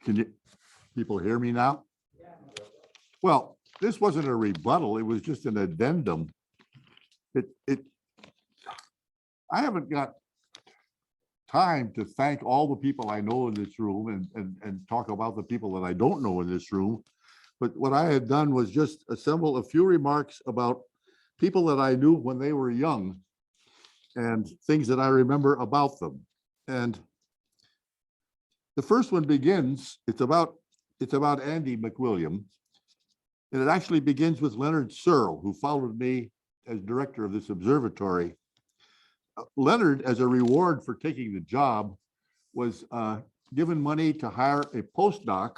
Can you people hear me now? Well, this wasn't a rebuttal. It was just an addendum. I haven't got time to thank all the people I know in this room and talk about the people that I don't know in this room. But what I had done was just assemble a few remarks about people that I knew when they were young and things that I remember about them. And the first one begins, it's about Andy McWilliam. And it actually begins with Leonard Searle, who followed me as director of this observatory. Leonard, as a reward for taking the job, was given money to hire a postdoc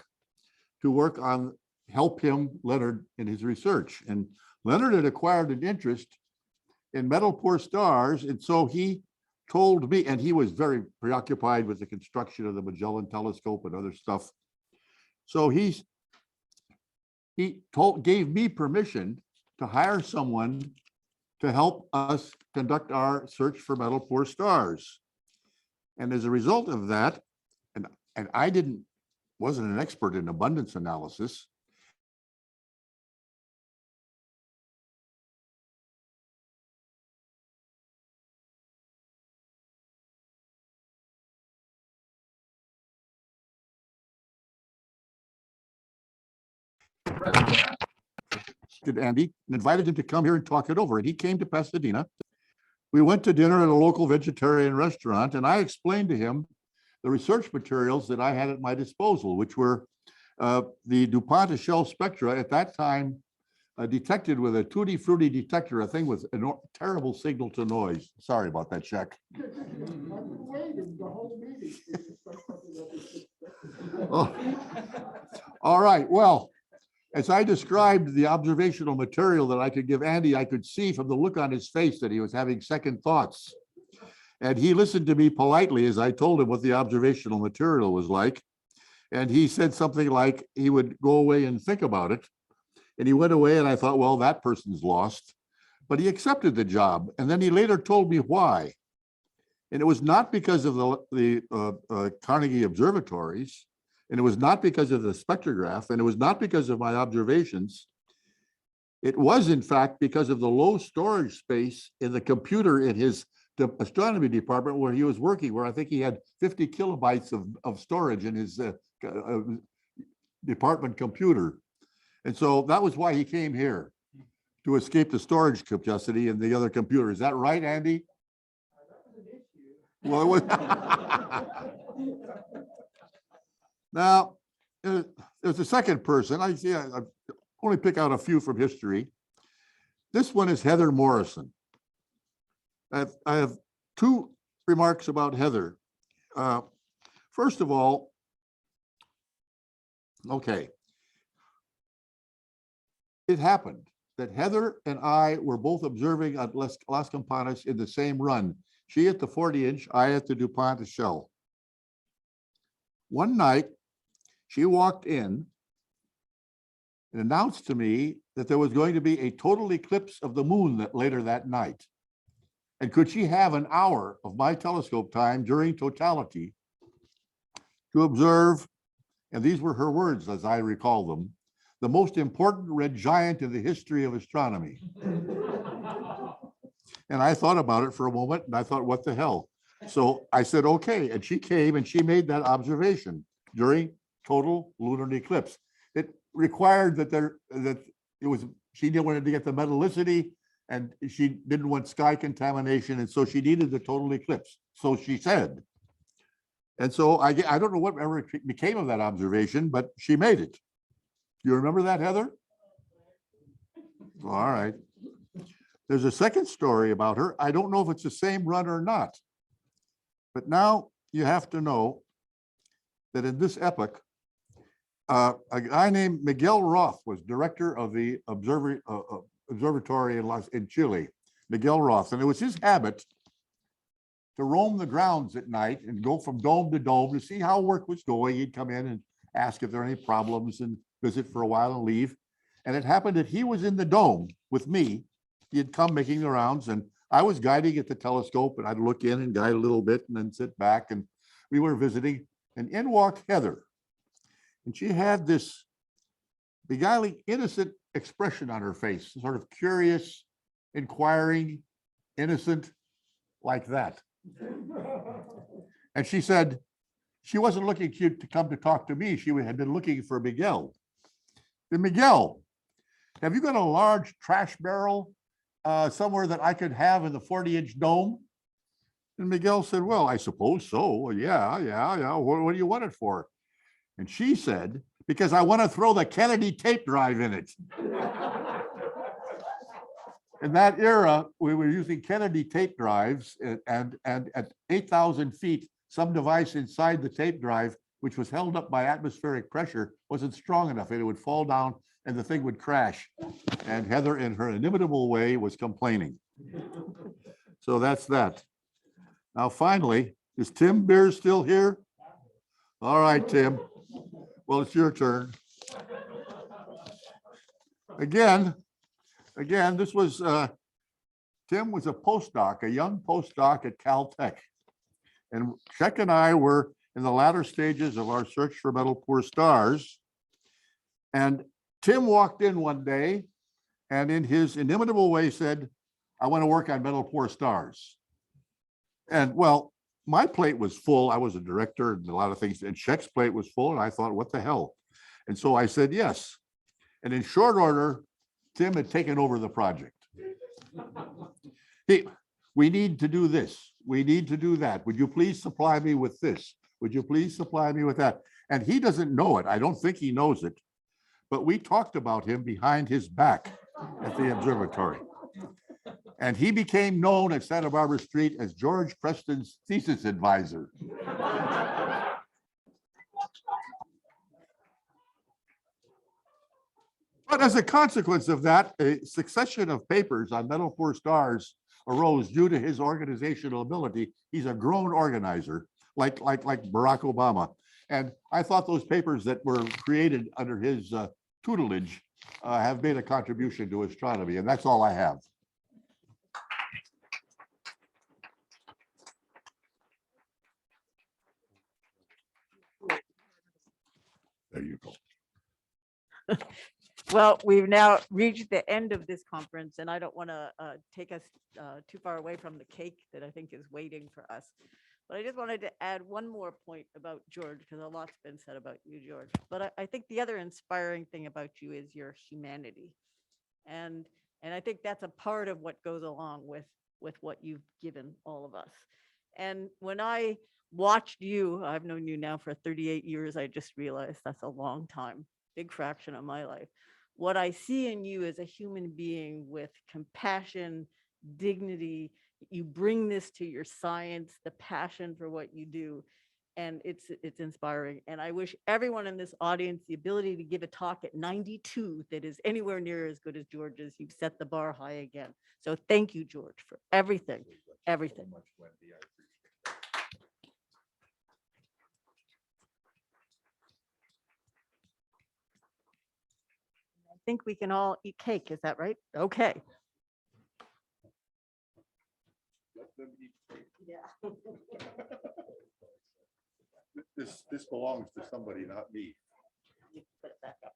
to work on, help him, Leonard, in his research. And Leonard had acquired an interest in metal poor stars. And so he told me, and he was very preoccupied with the construction of the Magellan telescope and other stuff. So he gave me permission to hire someone to help us conduct our search for metal poor stars. And as a result of that, and I wasn't an expert in abundance analysis, Andy and invited him to come here and talk it over. And he came to Pasadena. We went to dinner at a local vegetarian restaurant, and I explained to him the research materials that I had at my disposal, which were the DuPont shell spectra at that time detected with a tutti frutti detector, a thing with a terrible signal to noise. Sorry about that, Check. Oh. All right, well, as I described the observational material that I could give Andy, I could see from the look on his face that he was having second thoughts. And he listened to me politely as I told him what the observational material was like. And he said something like he would go away and think about it. And he went away, and I thought, well, that person's lost. But he accepted the job. And then he later told me why. And it was not because of the Carnegie observatories. And it was not because of the spectrograph, and it was not because of my observations. It was, in fact, because of the low storage space in the computer in his astronomy department where he was working, where I think he had 50 kilobytes of storage in his department computer. And so that was why he came here, to escape the storage capacity in the other computer. Is that right, Andy? Well, it was. Now, there's a second person. I only pick out a few from history. This one is Heather Morrison. I have two remarks about Heather. First of all, okay, it happened that Heather and I were both observing at Las Campanas in the same run. She at the 40-inch, I at the DuPont shell. One night, she walked in and announced to me that there was going to be a total eclipse of the moon later that night. And could she have an hour of my telescope time during totality to observe, and these were her words as I recall them, the most important red giant in the history of astronomy. And I thought about it for a moment, and I thought, what the hell? So I said, okay. And she came and she made that observation during total lunar eclipse. It required that she wanted to get the metallicity, and she didn't want sky contamination. And so she needed the total eclipse. So she said. And so I don't know what ever became of that observation, but she made it. Do you remember that, Heather? All right. There's a second story about her. I don't know if it's the same run or not. But now you have to know that in this epoch, a guy named Miguel Roth was director of the observatory in Chile, Miguel Roth. And it was his habit to roam the grounds at night and go from dome to dome to see how work was going. He'd come in and ask if there are any problems and visit for a while and leave. And it happened that he was in the dome with me. He had come making the rounds, and I was guiding at the telescope, and I'd look in and guide a little bit and then sit back, and we were visiting, and in walked Heather. And she had this beguiling, innocent expression on her face, sort of curious, inquiring, innocent, like that. And she said she wasn't looking to come to talk to me. She had been looking for Miguel. And Miguel, have you got a large trash barrel somewhere that I could have in the 40-inch dome? And Miguel said, well, I suppose so. Well, yeah. What do you want it for? And she said, because I want to throw the Kennedy tape drive in it. In that era, we were using Kennedy tape drives, and at 8,000 feet, some device inside the tape drive, which was held up by atmospheric pressure, wasn't strong enough, and it would fall down and the thing would crash. And Heather, in her inimitable way, was complaining. So that's that. Now, finally, is Tim Beers still here? All right, Tim. Well, it's your turn. Again, this was, Tim was a postdoc, a young postdoc at Caltech. And Czech and I were in the latter stages of our search for metal poor stars. And Tim walked in one day and in his inimitable way said, I want to work on metal poor stars. And well, my plate was full. I was a director and a lot of things, and Czech's plate was full. And I thought, what the hell? And so I said, yes. And in short order, Tim had taken over the project. We need to do this. We need to do that. Would you please supply me with this? Would you please supply me with that? And he doesn't know it. I don't think he knows it. But we talked about him behind his back at the observatory. And he became known at Santa Barbara Street as George Preston's thesis advisor. But as a consequence of that, a succession of papers on metal poor stars arose due to his organizational ability. He's a grown organizer, like Barack Obama. And I thought those papers that were created under his tutelage have made a contribution to astronomy, and that's all I have. There you go. Well, we've now reached the end of this conference, and I don't want to take us too far away from the cake that I think is waiting for us. But I just wanted to add one more point about George, because a lot's been said about you, George. But I think the other inspiring thing about you is your humanity. And I think that's a part of what goes along with what you've given all of us. And when I watched you, I've known you now for 38 years, I just realized that's a long time, big fraction of my life. What I see in you is a human being with compassion, dignity. You bring this to your science, the passion for what you do, and it's inspiring. And I wish everyone in this audience the ability to give a talk at 92 that is anywhere near as good as George's. You've set the bar high again. So thank you, George, for everything, everything. I think we can all eat cake. Is that right? Okay. Yeah. This belongs to somebody, not me. You can put it back up.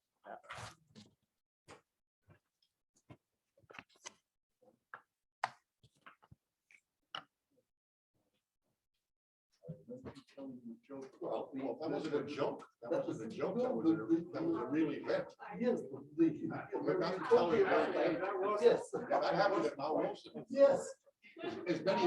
Well, that wasn't a joke. That wasn't a joke. That was a real event. Yes. Yes. That happened at Mount Wilson. Yes. As many